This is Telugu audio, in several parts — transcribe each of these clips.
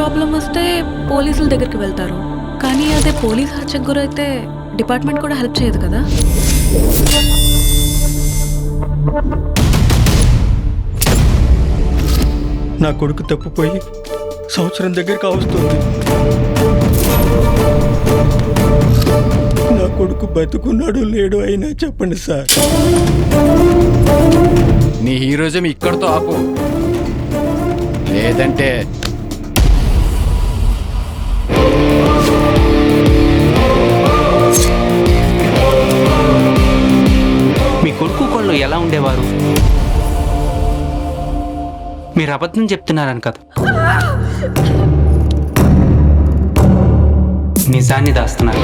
ప్రాబ్లం వస్తే పోలీసుల దగ్గరికి వెళ్తారు, కానీ అదే పోలీస్ హత్యకు గురైతే డిపార్ట్మెంట్ కూడా హెల్ప్ చేయదు కదా. నా కొడుకు తప్పిపోయి సంవత్సరం దగ్గర కావస్తుంది. నా కొడుకు బతుకున్నాడు లేడు అయినా చెప్పండి సార్. నీ హీరోజం ఇక్కడితో ఆపు, లేదంటే మీ కొడుకు కోళ్ళు ఎలా ఉండేవారు? మీరు అబద్ధం చెప్తున్నారని కదా, నిజాన్ని దాస్తున్నారు.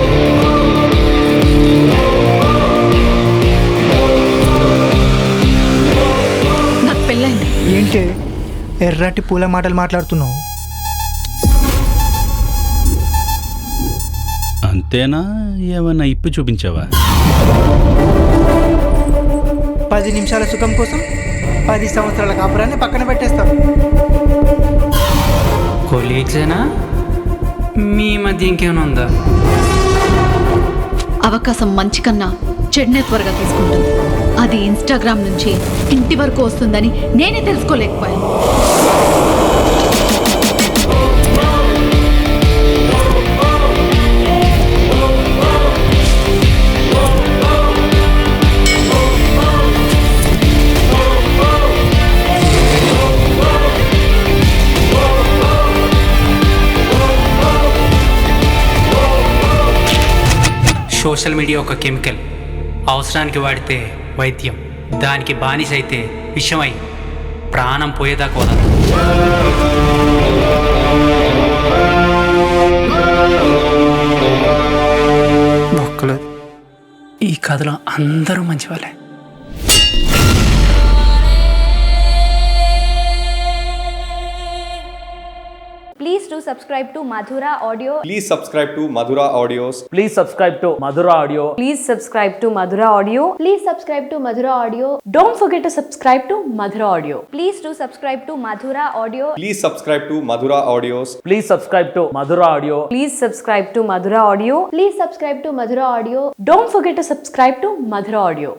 నాకు పెళ్ళైంది. ఏంటి ఎర్రటి పూల మాటలు మాట్లాడుతున్నావు? అంతేనా, ఏమన్నా ఇప్పు చూపించావా? 10 నిమిషాల సుఖం కోసం 10 సంవత్సరాల కాపురాన్ని పక్కన పెట్టేస్తావు. కొలీగ్సేనా? మీ మధ్య ఇంకేమైనా ఉందా? అవకాశం మంచి కన్నా చెడునే త్వరగా తీసుకుంటుంది. అది ఇన్స్టాగ్రామ్ నుంచి ఇంటి వరకు వస్తుందని నేనే తెలుసుకోలేకపోయాను. సోషల్ మీడియా ఒక కెమికల్. అవసరానికి వాడితే వైద్యం, దానికి బానిస అయితే విషమై ప్రాణం పోయేదాకా వదలదు. ఒక్కలు ఈ కథలో అందరూ మంచి వాళ్ళే. Please do subscribe to Madhura Audio. Please subscribe to Madhura Audios. Please subscribe to Madhura Audio. Please subscribe to Madhura Audio. Please subscribe to Madhura Audio. Don't forget to subscribe to Madhura Audio. Please do subscribe to Madhura Audio. Please subscribe to Madhura Audios. Please subscribe to Madhura Audio. Please subscribe to Madhura Audio. Please subscribe to Madhura Audio. Don't forget to subscribe to Madhura Audio.